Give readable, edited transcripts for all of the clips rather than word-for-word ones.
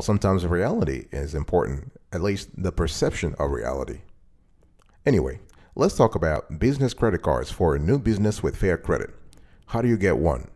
Sometimes reality is important, at least the perception of reality. Anyway, let's talk about business credit cards for a new business with fair credit. How do you get one?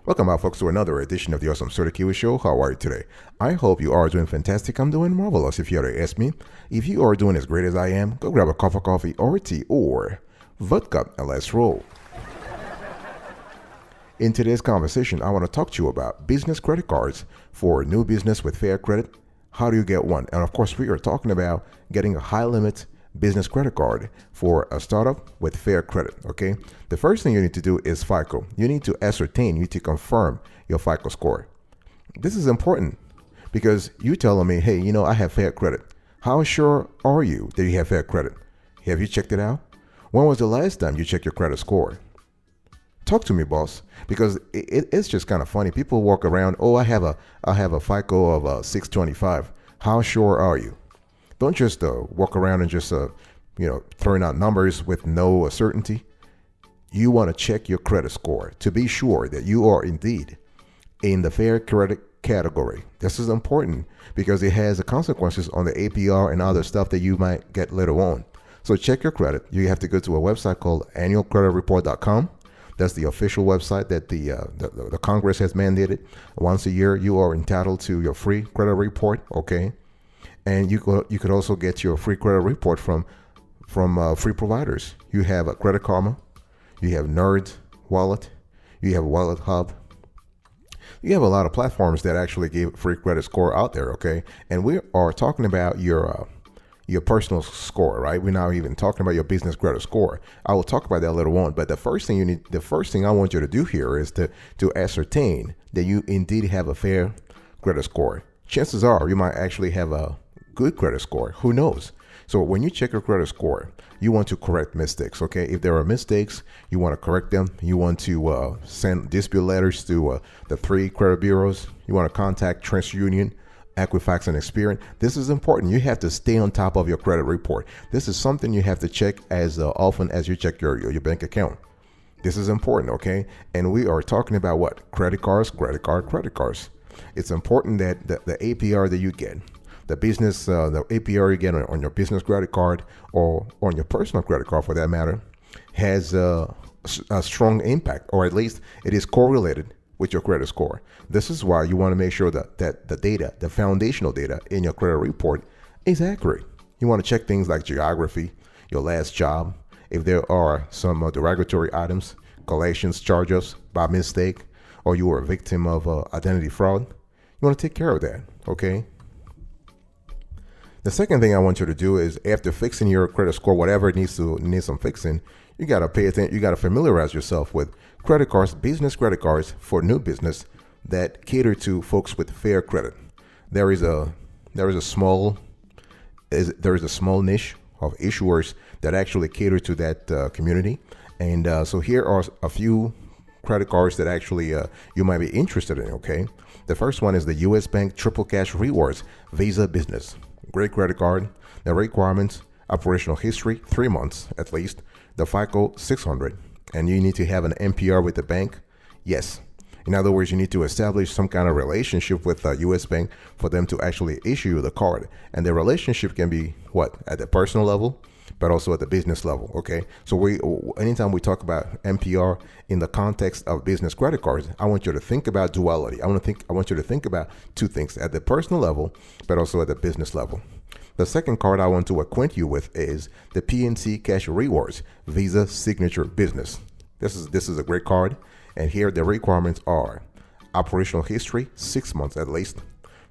Welcome back, folks, to another edition of the Awesome Sort of Kiwi Show. How are you today? I hope you are doing fantastic. I'm doing marvelous, if you had to ask me. If you are doing as great as I am, go grab a cup of coffee or tea or vodka and let's roll. In today's conversation, I want to talk to you about business credit cards for a new business with fair credit. How do you get one? And of course, we are talking about getting a high limit business credit card for a startup with fair credit. Okay, the first thing you need to do is FICO. You need to ascertain, you need to confirm your FICO score. This is important because you telling me, hey, I have fair credit. How sure are you that you have fair credit? Have you checked it out? When was the last time you checked your credit score? Talk to me, boss, because it's just kind of funny. People walk around, oh, I have a FICO of 625. How sure are you? Don't just walk around and just throwing out numbers with no certainty. You want to check your credit score to be sure that you are indeed in the fair credit category. This is important because it has the consequences on the APR and other stuff that you might get later on. So check your credit. You have to go to a website called annualcreditreport.com. That's the official website that the Congress has mandated. Once a year, you are entitled to your free credit report. Okay. And you could also get your free credit report from free providers. You have a Credit Karma, you have Nerd Wallet, you have Wallet Hub. You have a lot of platforms that actually give free credit score out there. Okay, and we are talking about your personal score, right? We're not even talking about your business credit score. I will talk about that later on. But the first thing I want you to do here is to ascertain that you indeed have a fair credit score. Chances are you might actually have a good credit score. Who knows? So when you check your credit score, you want to correct mistakes. Okay, if there are mistakes, you want to correct them. You want to send dispute letters to the 3 credit bureaus. You want to contact TransUnion, Equifax, and Experian. This is important. You have to stay on top of your credit report. This is something you have to check as often as you check your bank account. This is important. Okay, and we are talking about what? Credit cards. It's important that the APR that you get, the APR you get on your business credit card or on your personal credit card for that matter, has a strong impact, or at least it is correlated with your credit score. This is why you want to make sure that the data, the foundational data in your credit report is accurate. You want to check things like geography, your last job, if there are some derogatory items, collections, charge-offs by mistake, or you were a victim of identity fraud. You want to take care of that, okay? The second thing I want you to do is, after fixing your credit score, whatever needs some fixing, you got to pay attention. You got to familiarize yourself with credit cards, business credit cards for new business that cater to folks with fair credit. There is a small niche of issuers that actually cater to that community, and so here are a few credit cards that actually you might be interested in. Okay, the first one is the U.S. Bank Triple Cash Rewards Visa Business. Great credit card. The requirements: operational history 3 months at least. The FICO 600, and you need to have an MPR with the bank. Yes, in other words, you need to establish some kind of relationship with the U.S. Bank for them to actually issue the card. And the relationship can be what, at the personal level, but also at the business level. Okay, so anytime we talk about MPR in the context of business credit cards, I want you to think about duality. I want you to think about two things: at the personal level, but also at the business level. The second card I want to acquaint you with is the PNC Cash Rewards Visa Signature Business. This is a great card, and here the requirements are: operational history 6 months at least,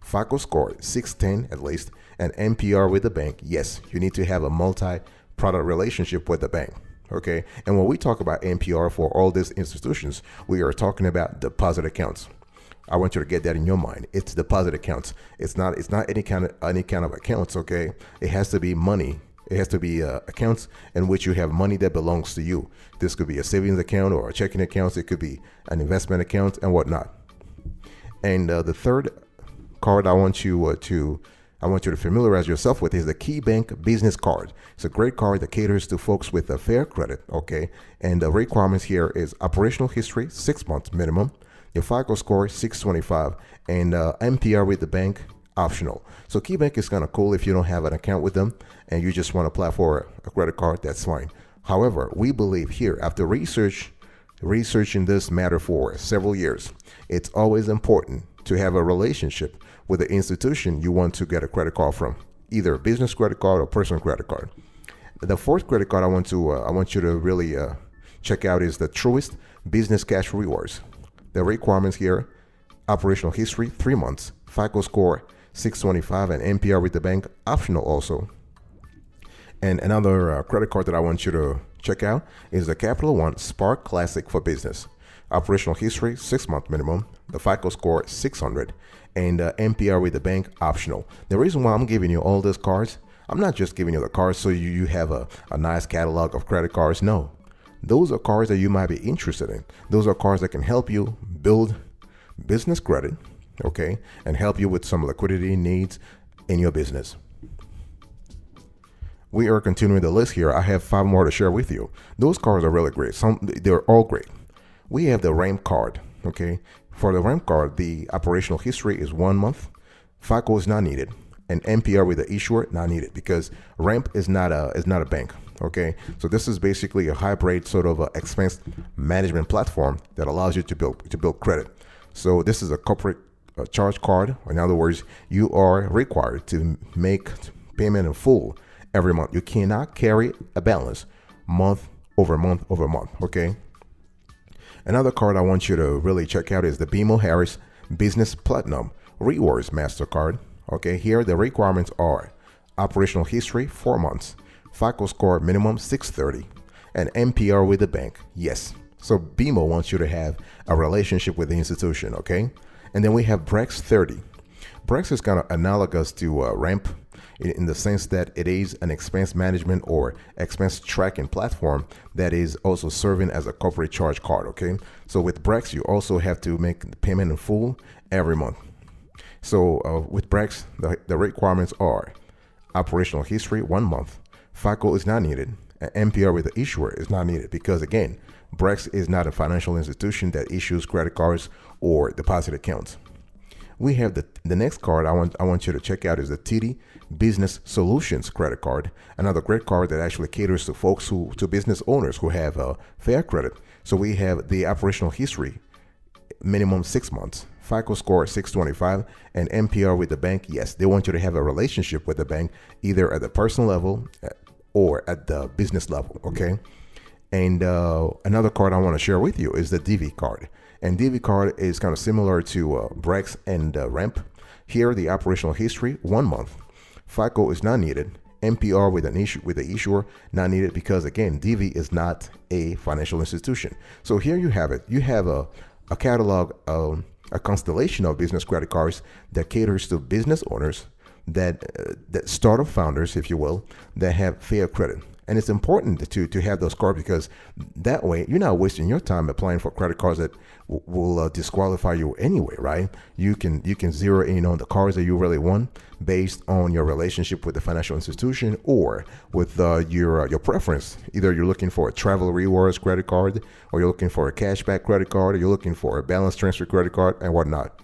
FICO score 610 at least, and MPR with the bank. Yes, you need to have a multi-product relationship with the bank. Okay, and when we talk about MPR for all these institutions, we are talking about deposit accounts. I want you to get that in your mind. It's deposit accounts. It's not any kind of accounts, okay? It has to be money. It has to be accounts in which you have money that belongs to you. This could be a savings account or a checking account. It could be an investment account and whatnot. And the third card I want you to familiarize yourself with is the KeyBank Business Card. It's a great card that caters to folks with a fair credit, okay? And the requirements here is operational history, 6 months minimum, your FICO score 625, and MPR with the bank optional. So KeyBank is kind of cool if you don't have an account with them and you just want to apply for a credit card, that's fine. However, we believe here, after researching this matter for several years, it's always important to have a relationship with the institution you want to get a credit card from, either a business credit card or personal credit card. The fourth credit card I want you to really check out is the Truist Business Cash Rewards. The requirements here: operational history 3 months, FICO score 625, and MPR with the bank optional also. And another credit card that I want you to check out is the Capital One Spark Classic for Business. Operational history 6 month minimum, the FICO score 600, and MPR with the bank optional. The reason why I'm giving you all these cards, I'm not just giving you the cards so you have a nice catalog of credit cards. No, those are cards that you might be interested in. Those are cards that can help you build business credit, okay, and help you with some liquidity needs in your business. We are continuing the list here. I have 5 more to share with you. Those cards are really great. They're all great. We have the ramp card, okay? For the ramp card, the operational history is 1 month. FICO is not needed, and MPR with the issuer not needed, because ramp is not a bank, okay? So this is basically a hybrid sort of expense management platform that allows you to build credit. So this is a corporate charge card. In other words, you are required to make payment in full every month. You cannot carry a balance month over month over month, okay? Another card I want you to really check out is the BMO Harris Business Platinum Rewards MasterCard. Okay, here the requirements are operational history 4 months, FICO score minimum 630, and MPR with the bank. Yes, so BMO wants you to have a relationship with the institution, okay? And then we have Brex 30. Brex is kind of analogous to Ramp in the sense that it is an expense management or expense tracking platform that is also serving as a corporate charge card, okay? So with Brex, you also have to make the payment in full every month. So with Brex, the requirements are operational history 1 month, FICO is not needed, and MPR with the issuer is not needed, because again, Brex is not a financial institution that issues credit cards or deposit accounts. We have the next card I want you to check out is the TD Business Solutions credit card. Another great card that actually caters to folks to business owners who have fair credit. So we have the operational history, minimum 6 months, FICO score 625, and MPR with the bank. Yes, they want you to have a relationship with the bank, either at the personal level or at the business level, okay? And another card I want to share with you is the DV card. And DV card is kind of similar to Brex and Ramp. Here, the operational history 1 month, FICO is not needed, MPR with the issuer not needed, because again, DV is not a financial institution. So here you have it. You have a catalog, a constellation of business credit cards that caters to business owners, that startup founders, if you will, that have fair credit. And it's important to have those cards, because that way you're not wasting your time applying for credit cards that will disqualify you anyway, right? You can zero in on the cards that you really want based on your relationship with the financial institution or with your preference. Either you're looking for a travel rewards credit card, or you're looking for a cashback credit card, or you're looking for a balance transfer credit card, and whatnot.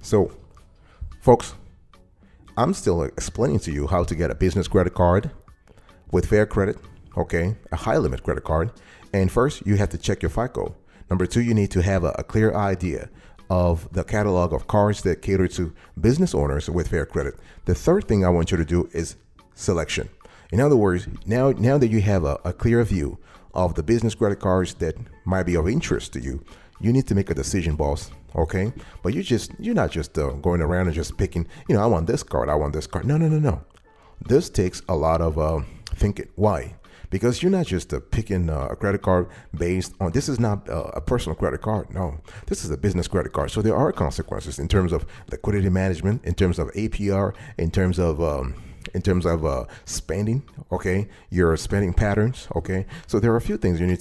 So, folks, I'm still explaining to you how to get a business credit card with fair credit, okay, a high limit credit card. And first, you have to check your FICO. Number 2, you need to have a clear idea of the catalog of cards that cater to business owners with fair credit. The third thing I want you to do is selection. In other words, now that you have a clear view of the business credit cards that might be of interest to you, You need to make a decision, boss. Okay, but you're not just going around and just picking. I want this card. I want this card. No, no, no, no. This takes a lot of thinking. Why? Because you're not just picking a credit card based on, this is not a personal credit card. No, this is a business credit card. So there are consequences in terms of liquidity management, in terms of APR, in terms of spending. Okay, your spending patterns. Okay, so there are a few things you need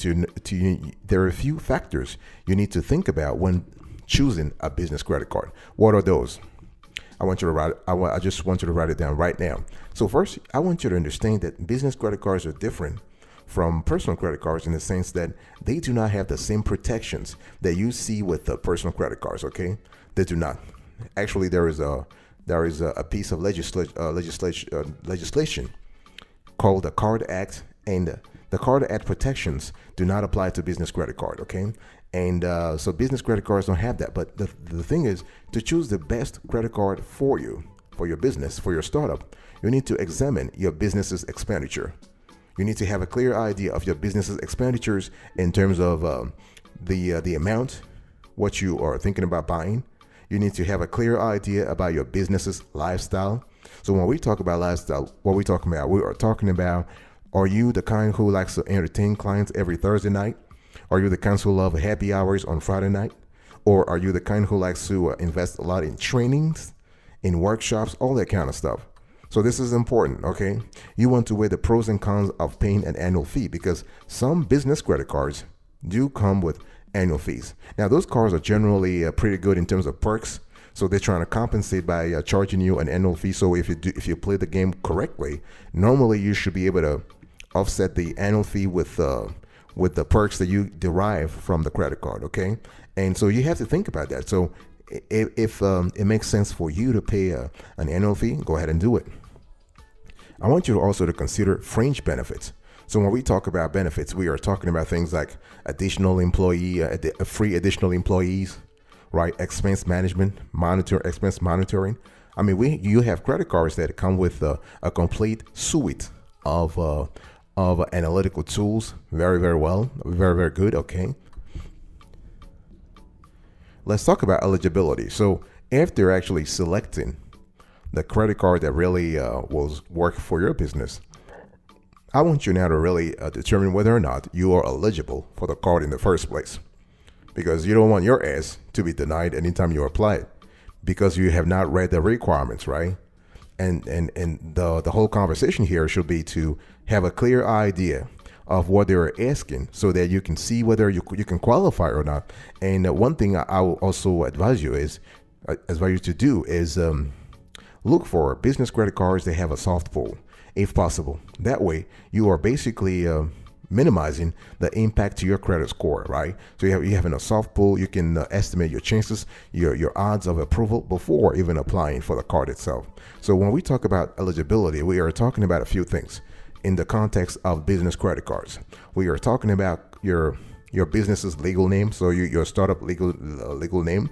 there are a few factors you need to think about when choosing a business credit card. What are those? I just want you to write it down right now. So first, I want you to understand that business credit cards are different from personal credit cards in the sense that they do not have the same protections that you see with the personal credit cards. Okay, they do not. Actually, there is a piece of legislation called the Card Act, and the Card Act protections do not apply to business credit card. Okay. And so business credit cards don't have that. But the thing is, to choose the best credit card for you, for your business, for your startup, you need to examine your business's expenditure. You need to have a clear idea of your business's expenditures in terms of the amount, what you are thinking about buying. You need to have a clear idea about your business's lifestyle. So when we talk about lifestyle, what we talking about? We are talking about, are you the kind who likes to entertain clients every Thursday night? Are you the kind who love happy hours on Friday night? Or are you the kind who likes to invest a lot in trainings, in workshops, all that kind of stuff? So this is important, okay? You want to weigh the pros and cons of paying an annual fee, because some business credit cards do come with annual fees. Now, those cards are generally pretty good in terms of perks. So they're trying to compensate by charging you an annual fee. So if you play the game correctly, normally you should be able to offset the annual fee with the perks that you derive from the credit card, okay? And so you have to think about that. So if it makes sense for you to pay an annual fee, go ahead and do it. I want you also to consider fringe benefits. So when we talk about benefits, we are talking about things like free additional employees, right? Expense management, expense monitoring. I mean, you have credit cards that come with a complete suite of analytical tools. Very, very well. Very, very good. Okay. Let's talk about eligibility. So after actually selecting the credit card that really will work for your business, I want you now to really determine whether or not you are eligible for the card in the first place, because you don't want your ass to be denied anytime you apply it because you have not read the requirements, right? And the whole conversation here should be to have a clear idea of what they're asking so that you can see whether you can qualify or not. And one thing I will also advise you to do is look for business credit cards that have a soft pull, if possible. That way, you are basically minimizing the impact to your credit score, right? So you having a soft pull, you can estimate your chances, your odds of approval before even applying for the card itself. So when we talk about eligibility, we are talking about a few things in the context of business credit cards. We are talking about your business's legal name, so your startup legal name,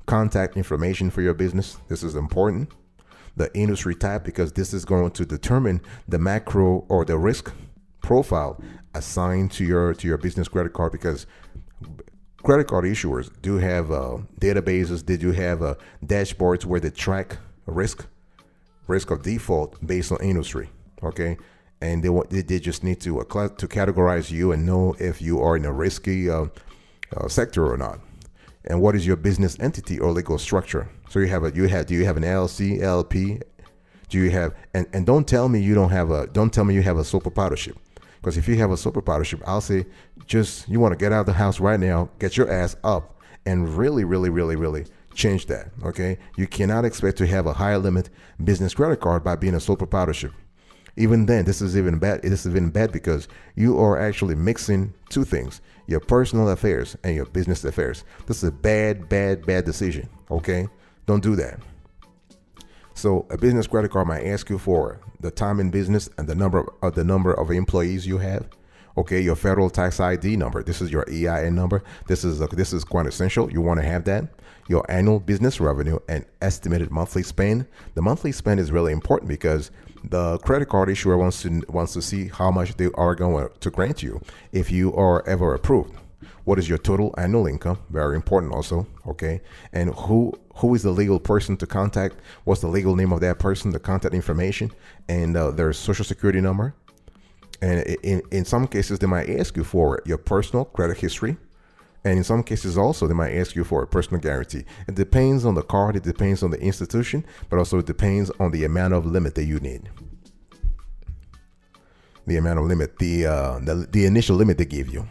contact information for your business. This is important. The industry type, because this is going to determine the macro or the risk profile assigned to your business credit card, because credit card issuers do have databases. They do have dashboards where they track risk of default based on industry. Okay, and they just need to categorize you and know if you are in a risky sector or not. And what is your business entity or legal structure? So do you have an LLC, LLP? Do you have, and don't tell me you have a sole proprietorship. Because if you have a sole proprietorship, I'll say you want to get out of the house right now, get your ass up and really, really, really, really change that. Okay. You cannot expect to have a higher limit business credit card by being a sole proprietorship. Even then, this is even bad. This is even bad because you are actually mixing two things: your personal affairs and your business affairs. This is a bad decision. Okay, don't do that. So a business credit card might ask you for the time in business and the number of employees you have. Okay, your federal tax ID number. This is your EIN number. This is quite essential. You want to have that. Your annual business revenue and estimated monthly spend. The monthly spend is really important because the credit card issuer wants to see how much they are going to grant you if you are ever approved. What is your total annual income? Very important also, okay? And who is the legal person to contact? What's the legal name of that person, the contact information, and their social security number. And in some cases, they might ask you for your personal credit history. And in some cases also, they might ask you for a personal guarantee. It depends on the card, it depends on the institution, but also it depends on the amount of limit that you need. The amount of limit, the initial limit they give you.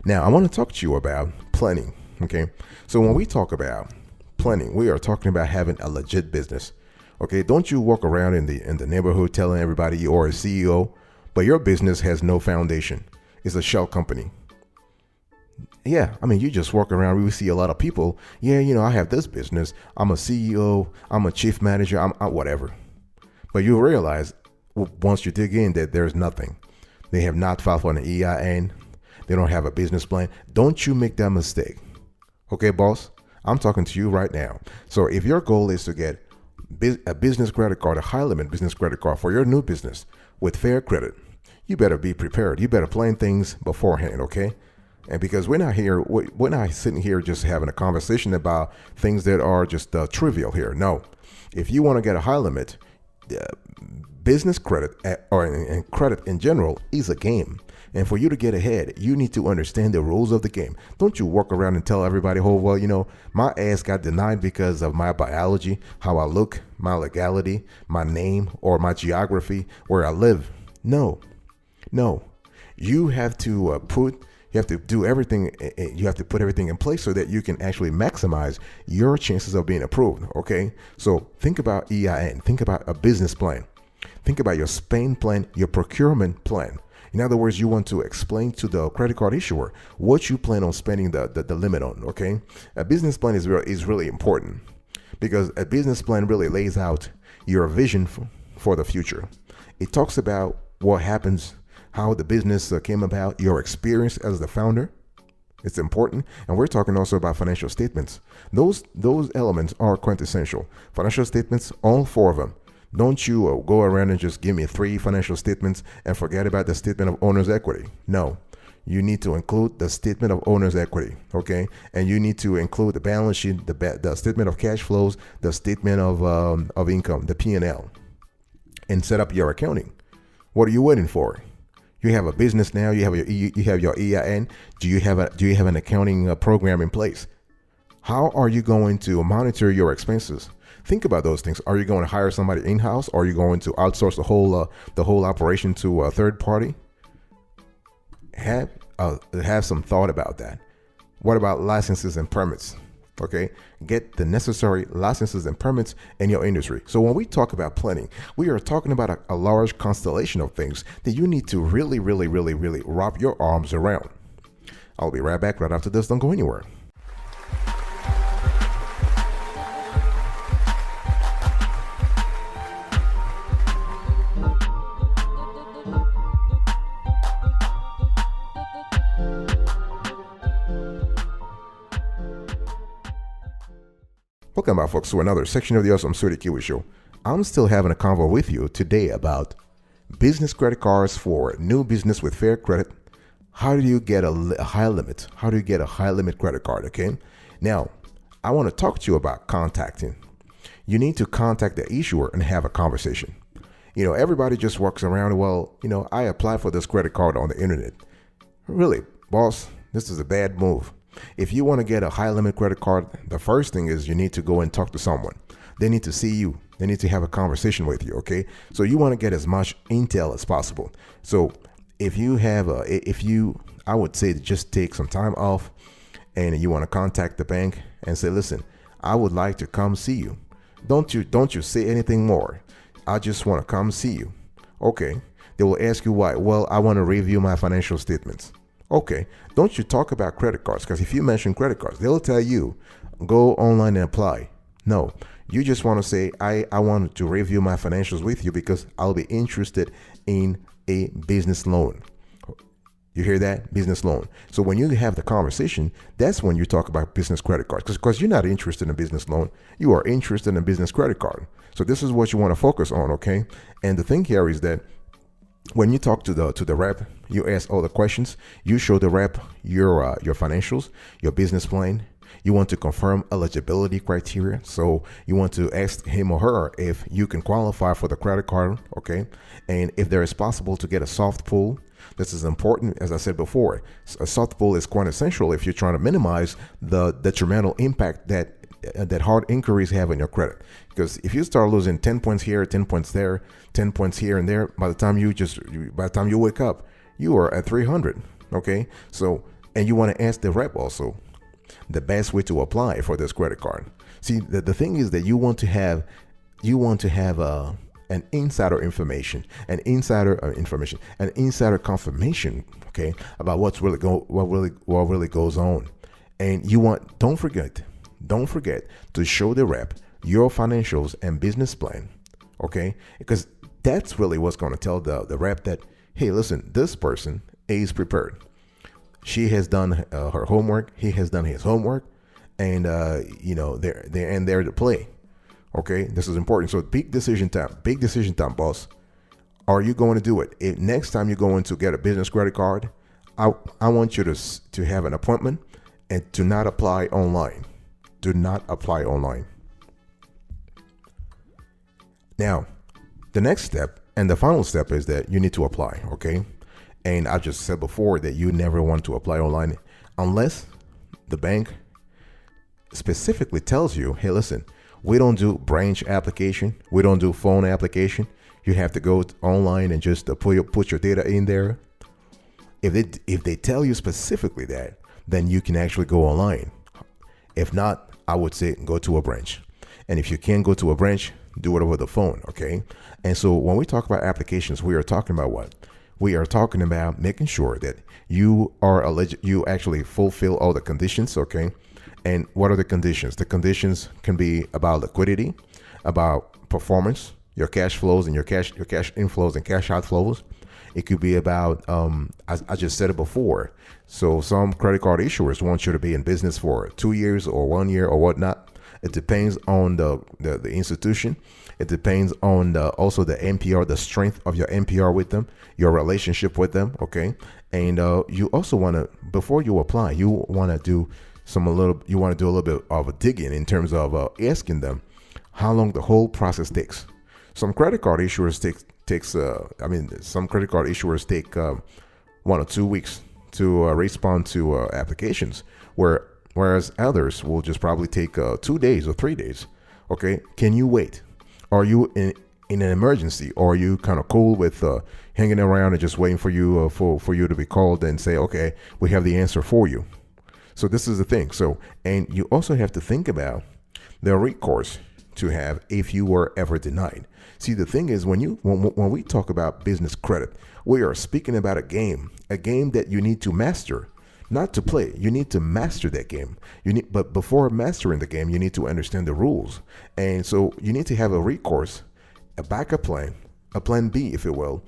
Now, I want to talk to you about planning, okay? So when we talk about planning, we are talking about having a legit business, okay? Don't you walk around in the neighborhood telling everybody you're a CEO, but your business has no foundation. It's a shell company. Yeah, I mean, you just walk around. We see a lot of people. Yeah, I have this business. I'm a CEO. I'm a chief manager. I'm whatever. But you realize once you dig in that there's nothing. They have not filed for an EIN. They don't have a business plan. Don't you make that mistake. Okay, boss? I'm talking to you right now. So if your goal is to get a business credit card, a high limit business credit card for your new business with fair credit, you better be prepared. You better plan things beforehand, okay? And because we're not sitting here just having a conversation about things that are just trivial here. No, if you want to get a high limit, business credit or credit in general is a game. And for you to get ahead, you need to understand the rules of the game. Don't you walk around and tell everybody, oh, well, my ass got denied because of my biology, how I look, my legality, my name, or my geography, where I live. No. You have to do everything. You have to put everything in place so that you can actually maximize your chances of being approved. Okay. So think about EIN. Think about a business plan. Think about your spend plan, your procurement plan. In other words, you want to explain to the credit card issuer what you plan on spending the limit on. Okay. A business plan is really important because a business plan really lays out your vision for the future. It talks about what happens, how the business came about, your experience as the founder. It's important. And we're talking also about financial statements. Those elements are quintessential. Financial statements, all four of them. Don't you go around and just give me 3 financial statements and forget about the statement of owner's equity. No, you need to include the statement of owner's equity, okay? And you need to include the balance sheet, the statement of cash flows, the statement of income, the P&L, and set up your accounting. What are you waiting for? You have a business now. You have your EIN. Do you have an accounting program in place? How are you going to monitor your expenses? Think about those things. Are you going to hire somebody in-house? Or are you going to outsource the whole operation to a third party? Have some thought about that. What about licenses and permits? Okay, get the necessary licenses and permits in your industry. So when we talk about planning, we are talking about a large constellation of things that you need to really wrap your arms around. I'll be right back right after this. Don't go anywhere. Welcome back, folks, to another section of the Awesome Sweetie Kiwi Show. I'm still having a convo with you today about business credit cards for new business with fair credit. How do you get a high limit? How do you get a high limit credit card? Okay. Now, I want to talk to you about contacting. You need to contact the issuer and have a conversation. Everybody just walks around. Well, I applied for this credit card on the internet. Really, boss, this is a bad move. If you want to get a high limit credit card, the first thing is you need to go and talk to someone. They need to see you. They need to have a conversation with you. Okay. So you want to get as much intel as possible. So if you have I would say just take some time off and you want to contact the bank and say, listen, I would like to come see you. Don't you say anything more. I just want to come see you. Okay. They will ask you why. Well, I want to review my financial statements. Okay, don't you talk about credit cards, because if you mention credit cards, they'll tell you, go online and apply. No, you just want to say, I want to review my financials with you because I'll be interested in a business loan. You hear that? Business loan. So when you have the conversation, that's when you talk about business credit cards. Because you're not interested in a business loan. You are interested in a business credit card. So this is what you want to focus on, okay? And the thing here is that when you talk to the rep, you ask all the questions. You show the rep your financials, your business plan. You want to confirm eligibility criteria. So you want to ask him or her if you can qualify for the credit card, okay? And if there is possible to get a soft pull. This is important, as I said before. A soft pull is quite essential if you're trying to minimize the detrimental impact that hard inquiries have on your credit. Because if you start losing 10 points here, 10 points there, 10 points here and there, by the time you wake up, you are at 300. Okay, so and you want to ask the rep also the best way to apply for this credit card. See, the thing is that you want to have an insider confirmation, okay, about what really goes on. And don't forget to show the rep your financials and business plan, okay? Because that's really what's going to tell the rep that, hey, listen, this person is prepared. She has done her homework. He has done his homework, and they're to play. Okay, this is important. So big decision time, boss. Are you going to do it? If next time you're going to get a business credit card, I want you to have an appointment and to not apply online. Do not apply online. Now, the next step and the final step is that you need to apply, okay? And I just said before that you never want to apply online unless the bank specifically tells you, hey, listen, we don't do branch application. We don't do phone application. You have to go online and just put your data in there. If they tell you specifically that, then you can actually go online. If not, I would say go to a branch. And if you can't go to a branch, do it over the phone, okay? And so when we talk about applications, we are talking about what? We are talking about making sure that you actually fulfill all the conditions, okay? And what are the conditions? The conditions can be about liquidity, about performance, your cash flows and your cash inflows and cash outflows. It could be about, I just said it before. So some credit card issuers want you to be in business for 2 years or 1 year or whatnot. It depends on the institution. It depends on also the NPR, the strength of your NPR with them, your relationship with them, okay? And you also want to, before you apply, you want to do a little bit of a digging in terms of asking them how long the whole process takes. Some credit card issuers some credit card issuers take 1 or 2 weeks to respond to applications, whereas others will just probably take 2 days or 3 days. Okay, can you wait? Are you in an emergency, or are you kind of cool with hanging around and just waiting for you for you to be called and say, okay, we have the answer for you? So this is the thing. So, and you also have to think about the recourse to have if you were ever denied. See, the thing is, when we talk about business credit, we are speaking about a game that you need to master, not to play. You need to master that game. But before mastering the game, you need to understand the rules. And so you need to have a recourse, a backup plan, a plan B, if you will,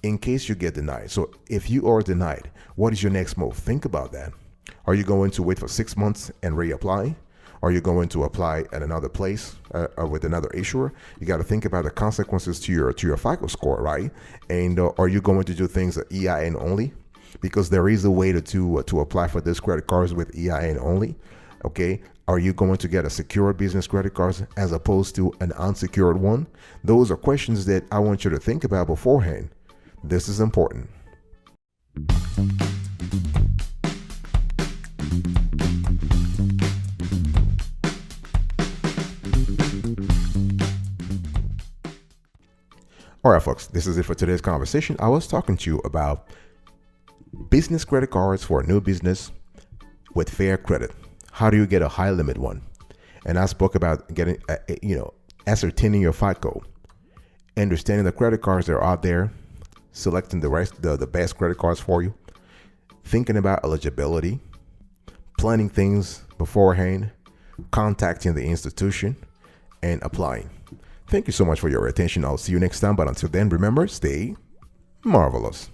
in case you get denied. So if you are denied, what is your next move? Think about that. Are you going to wait for 6 months and reapply? Are you going to apply at another place or with another issuer? You got to think about the consequences to your FICO score, right? And are you going to do things EIN only? Because there is a way to apply for this credit cards with EIN only. Okay, are you going to get a secure business credit cards as opposed to an unsecured one? Those are questions that I want you to think about beforehand. This is important. All right, folks, this is it for today's conversation. I was talking to you about business credit cards for a new business with fair credit. How do you get a high limit one? And I spoke about getting, ascertaining your FICO, understanding the credit cards that are out there, selecting the best credit cards for you, thinking about eligibility, planning things beforehand, contacting the institution, and applying. Thank you so much for your attention. I'll see you next time. But until then, remember, stay marvelous.